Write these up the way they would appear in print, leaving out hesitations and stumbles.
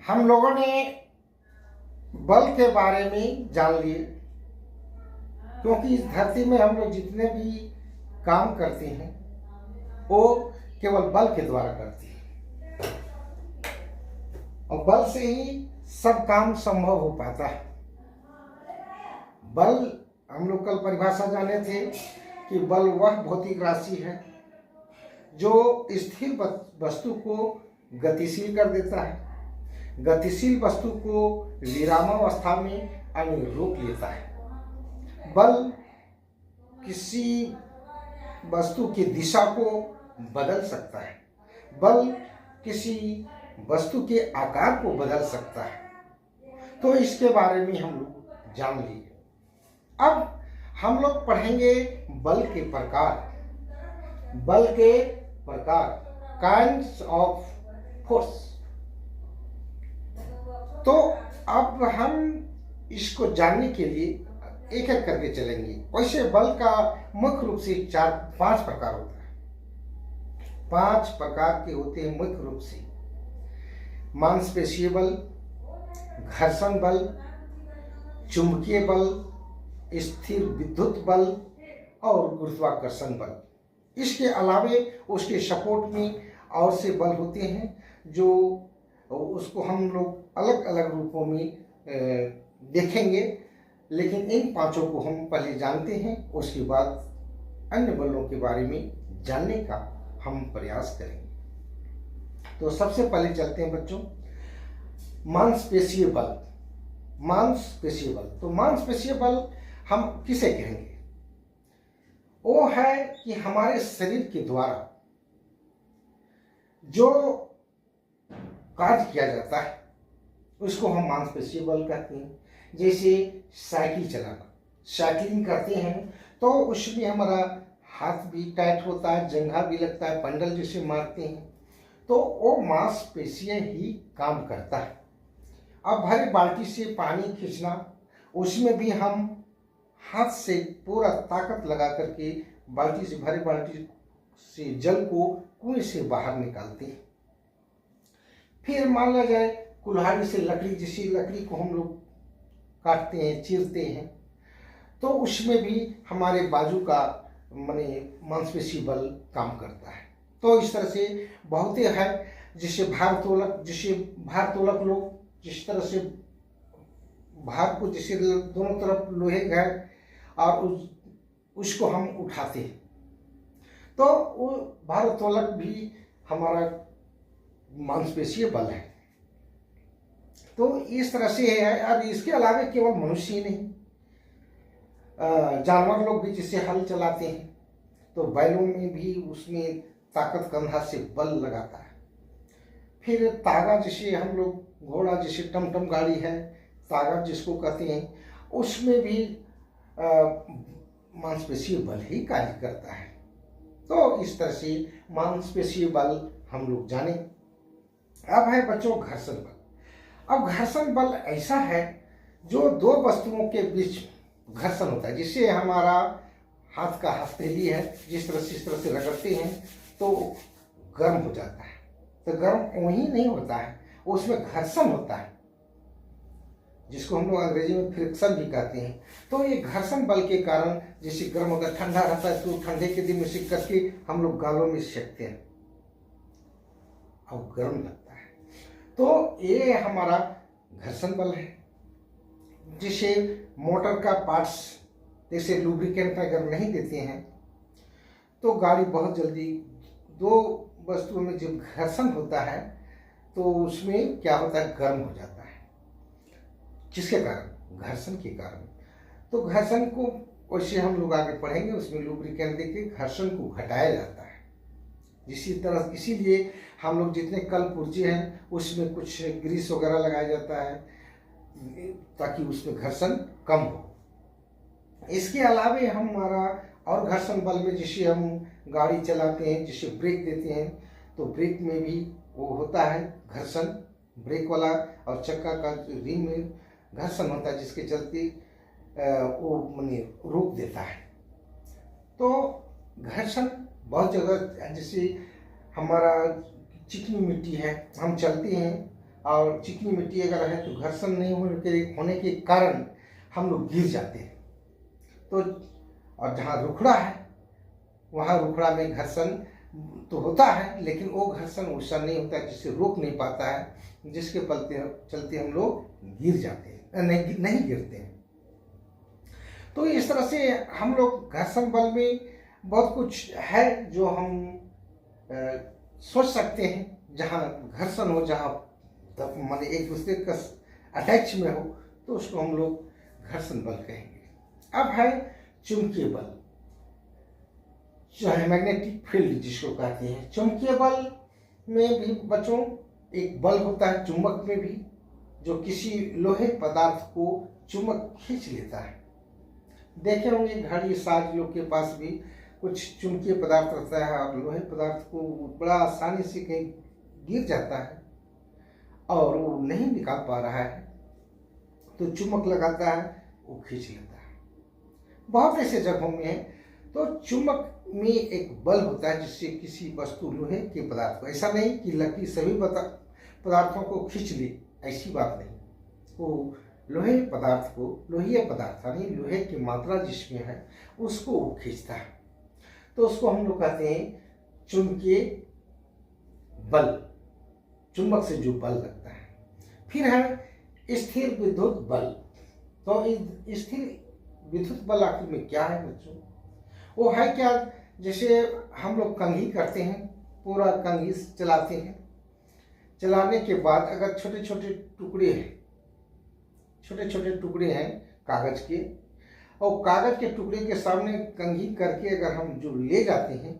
हम लोगों ने बल के बारे में जान लिए, क्योंकि इस धरती में हम लोग जितने भी काम करते हैं वो केवल बल के द्वारा करते हैं और बल से ही सब काम संभव हो पाता है। बल हम लोग कल परिभाषा जाने थे कि बल वह भौतिक राशि है जो स्थिर वस्तु को गतिशील कर देता है, गतिशील वस्तु को विरामावस्था में यानी रोक लेता है। बल किसी वस्तु की दिशा को बदल सकता है, बल किसी वस्तु के आकार को बदल सकता है। तो इसके बारे में हम लोग जान लिए। अब हम लोग पढ़ेंगे बल के प्रकार, बल के प्रकार, काइंड्स ऑफ फोर्स। तो अब हम इसको जानने के लिए एक एक करके चलेंगे। वैसे बल का मुख्य रूप से 4-5 प्रकार होता है। 5 प्रकार के होते हैं मुख्य रूप से: मांसपेशीय बल, घर्षण बल, चुंबकीय बल, स्थिर विद्युत बल और गुरुत्वाकर्षण बल। इसके अलावे उसके सपोर्ट में और से बल होते हैं जो उसको हम लोग अलग अलग रूपों में देखेंगे, लेकिन इन 5 को हम पहले जानते हैं, उसके बाद अन्य बलों के बारे में जानने का हम प्रयास करेंगे। तो सबसे पहले चलते हैं बच्चों मांसपेशीय बल। मांसपेशीय बल, तो मांसपेशीय बल हम किसे कहेंगे? वो है कि हमारे शरीर के द्वारा जो कार्य किया जाता है उसको हम मांसपेशीय बल कहते हैं। जैसे साइकिल चलाना, साइकिलिंग करते हैं तो उसमें हमारा हाथ भी टाइट होता है, जंघा भी लगता है, पंडल जैसे मारते हैं, तो वो मांसपेशीय ही काम करता है। अब भरी बाल्टी से पानी खींचना, उसमें भी हम हाथ से पूरा ताकत लगा करके बाल्टी से, भरी बाल्टी से जल को कुएं से बाहर निकालते हैं। फिर मान लिया जाए कुल्हाड़ी से लकड़ी, जैसी लकड़ी को हम लोग काटते हैं, चीरते हैं, तो उसमें भी हमारे बाजू का मांसपेशी बल काम करता है। तो इस तरह से बहुत है। जैसे भारोत्तोलक लोग जिस तरह से भार को जैसे दोनों तरफ लोहे है और उसको हम उठाते हैं, तो वो भारोत्तोलक भी हमारा मांसपेशीय बल है। तो इस तरह से है। और इसके अलावा केवल मनुष्य ही नहीं, जानवर लोग भी जिससे हल चलाते हैं तो बैलों में भी उसमें ताकत कंधा से बल लगाता है। फिर तागा, जिसे हम लोग घोड़ा, जैसे टमटम गाड़ी है, तागा जिसको कहते हैं, उसमें भी मांसपेशीय बल ही कार्य करता है। तो इस तरह से मांसपेशीय बल हम लोग जाने। अब है बच्चों घर्षण बल। अब घर्षण बल ऐसा है जो 2 वस्तुओं के बीच घर्षण होता है। जिससे हमारा हाथ का हथेली है, जिस तरह से इस तरह से रगड़ते हैं तो गर्म हो जाता है। तो गर्म वही नहीं होता है, उसमें घर्षण होता है, जिसको हम लोग अंग्रेजी में फ्रिक्शन भी कहते हैं। तो ये घर्षण बल के कारण, जैसे गर्म अगर ठंडा रहता है तो ठंडे के दिन में से करके हम लोग गालों में सेकते हैं और गर्म लगता है। तो ये हमारा घर्षण बल है। जिसे मोटर का पार्ट्स जैसे लुब्रिकेंट अगर नहीं देते हैं तो गाड़ी बहुत जल्दी, 2 वस्तुओं में जब घर्षण होता है तो उसमें क्या होता है, गर्म हो जाता है। किसके कारण? घर्षण के कारण। तो घर्षण को वैसे हम लोग आगे पढ़ेंगे, उसमें लुब्रिकेंट देके घर्षण को घटाया जाता है। इसी तरह, इसीलिए हम लोग जितने कल पुर्जे हैं उसमें कुछ ग्रीस वगैरह लगाया जाता है ताकि उसमें घर्षण कम हो। इसके अलावे हमारा और घर्षण बल में, जैसे हम गाड़ी चलाते हैं, जैसे ब्रेक देते हैं, तो ब्रेक में भी वो होता है घर्षण, ब्रेक वाला और चक्का का रिम में घर्षण होता है, जिसके चलते वो रोक देता है। तो घर्षण बहुत जगह, जैसे हमारा चिकनी मिट्टी है, हम चलते हैं और चिकनी मिट्टी अगर है तो घर्षण नहीं होने के कारण हम लोग गिर जाते हैं। तो और जहाँ रुखड़ा है वहाँ रुखड़ा में घर्षण तो होता है, लेकिन वो घर्षण वैसा नहीं होता जिससे रोक नहीं पाता है, जिसके चलते हम लोग गिर जाते हैं, नहीं गिरते हैं। तो इस तरह से हम लोग घर्षण बल में बहुत कुछ है जो हम सोच सकते हैं। जहाँ घर्षण हो, जहाँ माने एक दूसरे का अटैच में हो, तो उसको हम लोग घर्षण बल कहेंगे। अब है चुंबकीय बल, चाहे मैग्नेटिक फील्ड जिसको कहते हैं। चुंबकीय बल में भी बच्चों एक बल होता है चुंबक में भी, जो किसी लोहे पदार्थ को चुंबक खींच लेता है। देखे होंगे घड़ी साज लोग के पास भी कुछ चुंबकीय पदार्थ रहता है और लोहे पदार्थ को बड़ा आसानी से कहीं गिर जाता है और वो नहीं निकाल पा रहा है, तो चुंबक लगाता है, वो खींच लेता है। बहुत ऐसे जगहों में है। तो चुंबक में एक बल होता है जिससे किसी वस्तु लोहे के पदार्थ को, ऐसा नहीं कि लकड़ी सभी पदार्थों को खींच ले, ऐसी बात नहीं। वो लोहे पदार्थ को, लोहीय पदार्थ यानी लोहे की मात्रा जिसमें है उसको वो खींचता है। तो उसको हम लोग कहते हैं चुंबकीय बल, चुंबक से जो बल लगता है। फिर है स्थिर विद्युत बल। तो स्थिर विद्युत बल आखिर में क्या है बच्चों? वो है क्या, जैसे हम लोग कंघी करते हैं, पूरा कंघी चलाते हैं, चलाने के बाद अगर छोटे छोटे टुकड़े हैं कागज के, और कागज के टुकड़े के सामने कंघी करके अगर हम जो ले जाते हैं,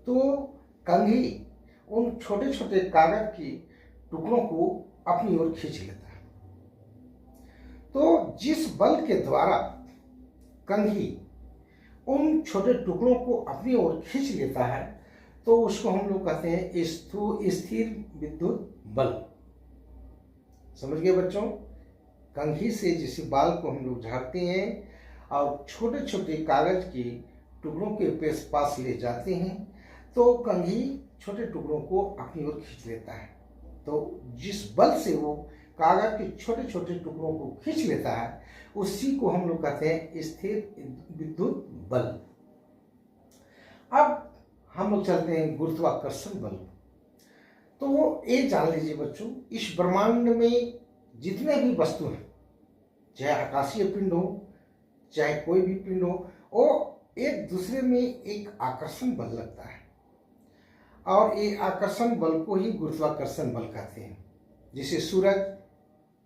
तो कंघी उन छोटे छोटे कागज के टुकड़ों को अपनी ओर खींच लेता है। तो जिस बल के द्वारा कंघी उन छोटे टुकड़ों को अपनी ओर खींच लेता है, तो उसको हम लोग कहते हैं स्थिर विद्युत बल। समझ गए बच्चों? कंघी से जिस बाल को हम लोग झाड़ते हैं और छोटे छोटे कागज के टुकड़ों के पास ले जाते हैं, तो कंघी छोटे टुकड़ों को अपनी ओर खींच लेता है। तो जिस बल से वो कागज के छोटे छोटे टुकड़ों को खींच लेता है, उसी को हम लोग कहते हैं स्थिर विद्युत बल। अब हम लोग चलते हैं गुरुत्वाकर्षण बल। तो ये जान लीजिए बच्चों, इस ब्रह्मांड में जितने भी वस्तु हैं, चाहे आकाशीय पिंड हो चाहे कोई भी पिंड हो, वो एक दूसरे में एक आकर्षण बल लगता है, और ये आकर्षण बल को ही गुरुत्वाकर्षण बल कहते हैं। जिसे सूरज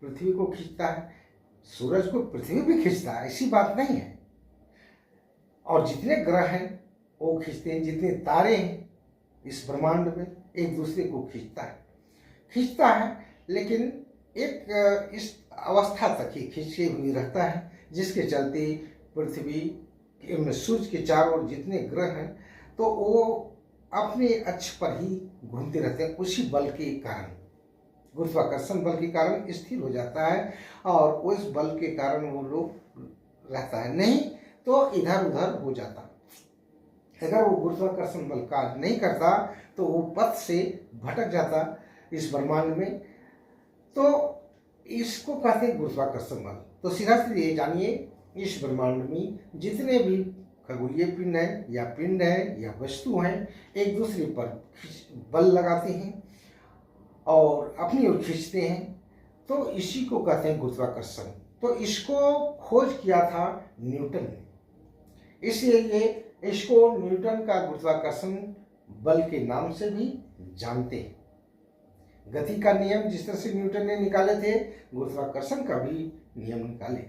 पृथ्वी को खींचता है, सूरज को पृथ्वी भी खींचता है, ऐसी बात नहीं है। और जितने ग्रह हैं वो खींचते हैं, जितने तारे हैं इस ब्रह्मांड में एक दूसरे को खींचता है, लेकिन एक इस अवस्था तक ही खींचे हुए रहता है, जिसके चलते पृथ्वी सूर्य के चारों ओर जितने ग्रह हैं तो वो अपने अक्ष पर ही घूमते रहते हैं। उसी बल के कारण, गुरुत्वाकर्षण बल के कारण स्थिर हो जाता है, और उस बल के कारण वो लोग रहता है, नहीं तो इधर उधर हो जाता। अगर वो गुरुत्वाकर्षण बल कार्य नहीं करता तो वो पथ से भटक जाता इस ब्रह्मांड में। तो इसको कहते हैं गुरुत्वाकर्षण बल। तो सीधा सीधे ये जानिए, इस ब्रह्मांड में जितने भी खगोलीय पिंड है या वस्तु हैं, एक दूसरे पर बल लगाते हैं और अपनी ओर खींचते हैं, तो इसी को कहते हैं गुरुत्वाकर्षण। तो इसको खोज किया था न्यूटन ने, इसलिए इसको न्यूटन का गुरुत्वाकर्षण बल के नाम से भी जानते हैं। गति का नियम जिस तरह से न्यूटन ने निकाले थे, गुरुत्वाकर्षण का भी नियम निकाले,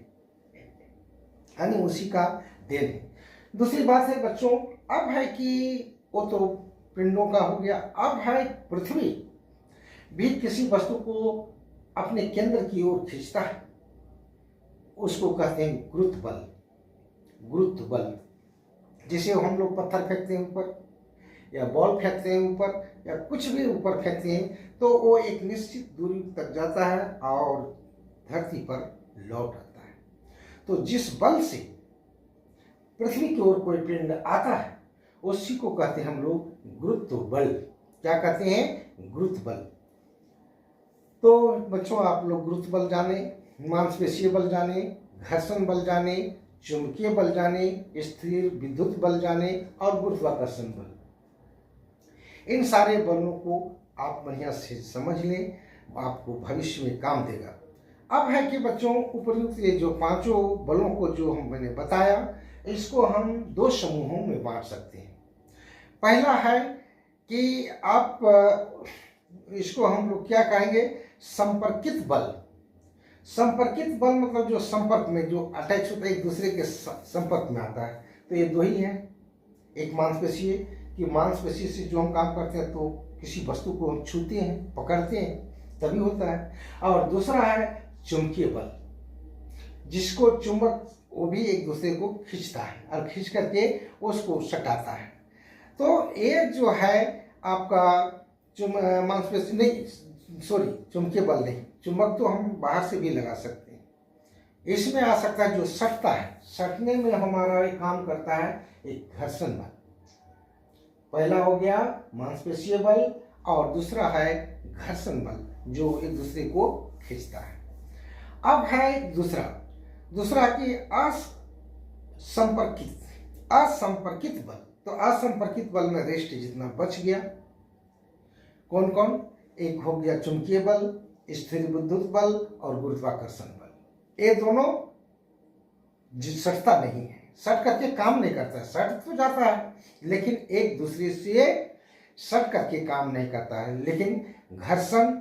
यानी उसी का देन है। दूसरी बात है बच्चों, अब है कि वो तो पिंडों का हो गया, अब है पृथ्वी भी किसी वस्तु को अपने केंद्र की ओर खींचता है, उसको कहते हैं गुरुत्व बल। जिसे हम लोग पत्थर फेंकते हैं ऊपर, या बॉल फेंकते हैं ऊपर, या कुछ भी ऊपर फेंकते हैं, तो वो एक निश्चित दूरी तक जाता है और धरती पर लौट आता है। तो जिस बल से पृथ्वी की ओर कोई पिंड आता है, उसी को कहते हैं हम लोग गुरुत्व बल। क्या कहते हैं? गुरुत्व बल। तो बच्चों आप लोग गुरुत्व बल जाने, मांसपेशीय बल जाने, घर्षण बल जाने, चुंबकीय बल जाने, स्थिर विद्युत बल जाने और गुरुत्वाकर्षण बल। इन सारे बलों को आप बढ़िया से समझ लें, आपको भविष्य में काम देगा। अब है कि बच्चों उपयुक्त ये जो पांचों बलों को जो मैंने बताया, इसको हम दो समूहों में बांट सकते हैं। पहला है कि आप इसको हम लोग क्या कहेंगे, संपर्कित बल। संपर्कित बल मतलब जो संपर्क में जो अटैच होता है, एक दूसरे के संपर्क में आता है। तो ये दो ही है, एक मांसपेशीय कि मांसपेशी से जो हम काम करते हैं तो किसी वस्तु को हम छूते हैं, पकड़ते हैं तभी होता है। और दूसरा है चुंबकीय बल, जिसको चुंबक वो भी एक दूसरे को खींचता है और खींच करके उसको सटाता है। तो ये जो है आपका मांसपेशी नहीं, सॉरी चुंबकीय बल नहीं, चुंबक तो हम बाहर से भी लगा सकते हैं। इसमें आ सकता है जो सटता है, सटने में हमारा काम करता है एक घर्षण बल। पहला हो गया मांसपेशीय बल और दूसरा है घर्षण बल, जो एक दूसरे को खींचता है। अब है दूसरा कि असंपर्कित बल। तो असंपर्कित बल में रेस्ट जितना बच गया, कौन कौन, एक हो गया चुंबकीय बल, स्थिर विद्युत बल और गुरुत्वाकर्षण बल। ये दोनों सटता नहीं है, सट करके काम नहीं करता है, सट तो जाता है लेकिन एक दूसरे से सट करके काम नहीं करता है। लेकिन घर्षण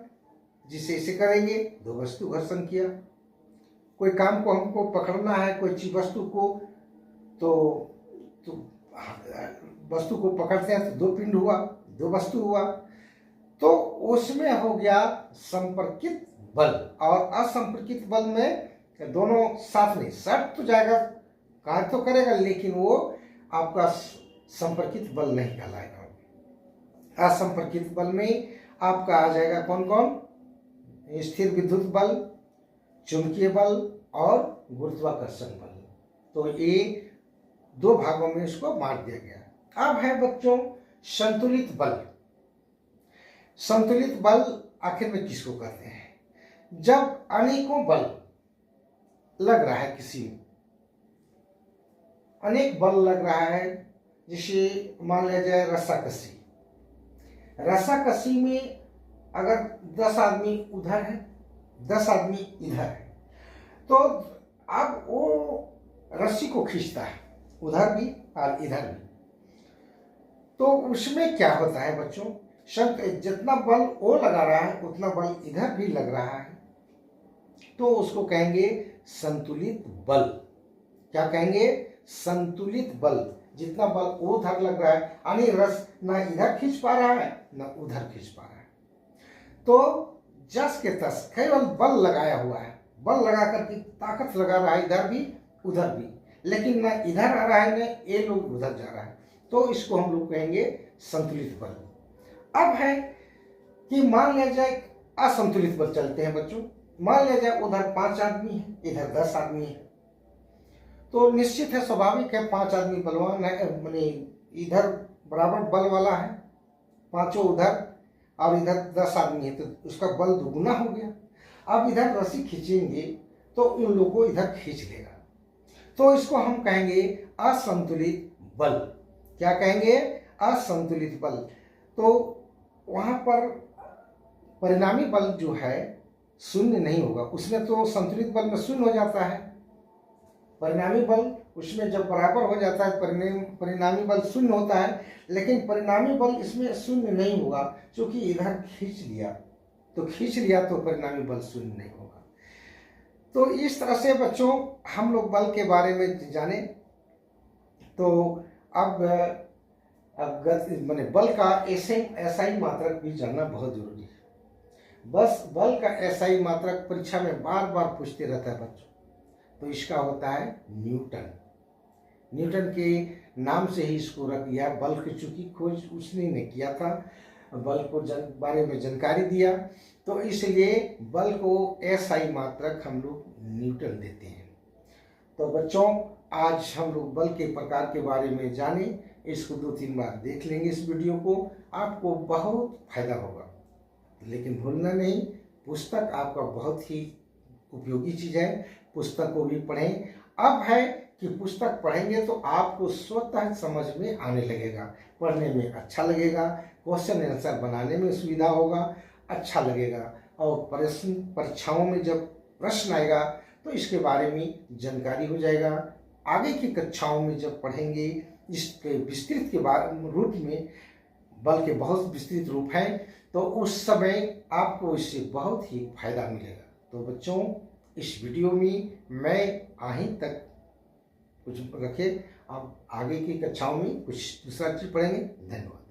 जिसे इसे करेंगे, दो वस्तु घर्षण किया, कोई काम को हमको पकड़ना है, कोई चीज वस्तु को, तो वस्तु को पकड़ते हैं तो दो पिंड हुआ, दो वस्तु हुआ, तो उसमें हो गया संपर्कित बल। और असंपर्कित बल में दोनों साथ में, सट तो जाएगा, कार्य तो करेगा, लेकिन वो आपका संपर्कित बल नहीं कहलाएगा। असंपर्कित बल में आपका आ जाएगा कौन कौन, स्थिर विद्युत बल, चुंबकीय बल और गुरुत्वाकर्षण बल। तो ये दो भागों में इसको बांट दिया गया। अब है बच्चों संतुलित बल। संतुलित बल आखिर में किसको कहते हैं, जब अनेकों बल लग रहा है, किसी में अनेक बल लग रहा है, जिसे मान लिया जाए रस्साकसी। रस्साकसी में अगर 10 आदमी उधर है, 10 आदमी इधर है, तो अब वो रस्सी को खींचता है, उधर भी और इधर भी। तो उसमें क्या होता है बच्चों, जितना बल वो लगा रहा है उतना बल इधर भी लग रहा है, तो उसको कहेंगे संतुलित बल। क्या कहेंगे, संतुलित बल। जितना बल उधर लग रहा है, यानी रस ना इधर खींच पा रहा है ना उधर खींच पा रहा है, तो जस के तस केवल बल लगाया हुआ है, बल लगा करके ताकत लगा रहा है इधर भी उधर भी, लेकिन ना इधर आ रहा है ना ये लोग उधर जा रहा है, तो इसको हम लोग कहेंगे संतुलित बल। अब है कि मान लिया जाए असंतुलित बल चलते हैं बच्चों, मान लिया जाए उधर 5 आदमी है, इधर 10 आदमी है, तो निश्चित है, स्वाभाविक है, 5 आदमी बलवान है, मैंने इधर बराबर बल वाला है, पांचों उधर और इधर 10 आदमी है, तो उसका बल दुगुना हो गया। अब इधर रस्सी खींचेंगे तो उन लोगों को इधर खींच लेगा, तो इसको हम कहेंगे असंतुलित बल। क्या कहेंगे, असंतुलित बल। तो वहां पर परिणामी बल जो है शून्य नहीं होगा, उसमें तो संतुलित बल में शून्य हो जाता है, परिणामी बल उसमें जब बराबर हो जाता है परिणामी बल शून्य होता है, लेकिन परिणामी बल इसमें शून्य नहीं होगा, क्योंकि इधर खींच लिया तो परिणामी बल शून्य नहीं होगा। तो इस तरह से बच्चों हम लोग बल के बारे में जाने। तो अब मैंने बल का एसआई मात्रक भी जानना बहुत जरूरी है। बस बल का एसआई मात्रक परीक्षा में बार बार पूछते रहता है बच्चों, तो इसका होता है न्यूटन। न्यूटन के नाम से ही इसको रख दिया, बल की चूंकि खोज उसने ने किया था, बल को बारे में जानकारी दिया, तो इसलिए बल को एसआई मात्रक हम लोग न्यूटन देते हैं। तो बच्चों आज हम लोग बल के प्रकार के बारे में जाने, इसको 2-3 बार देख लेंगे इस वीडियो को, आपको बहुत फायदा होगा। लेकिन भूलना नहीं, पुस्तक आपका बहुत ही उपयोगी चीज़ है, पुस्तक को भी पढ़ें। अब है कि पुस्तक पढ़ेंगे तो आपको स्वतः समझ में आने लगेगा, पढ़ने में अच्छा लगेगा, क्वेश्चन आंसर बनाने में सुविधा होगा, अच्छा लगेगा। और प्रश्न परीक्षाओं में जब प्रश्न आएगा तो इसके बारे में जानकारी हो जाएगा। आगे की कक्षाओं में जब पढ़ेंगे इसके विस्तृत के रूप में, बल्कि बहुत विस्तृत रूप है, तो उस समय आपको इससे बहुत ही फायदा मिलेगा। तो बच्चों, इस वीडियो में मैं आही तक कुछ रखे, अब आगे की कक्षाओं में कुछ दूसरा चीज पढ़ेंगे। धन्यवाद।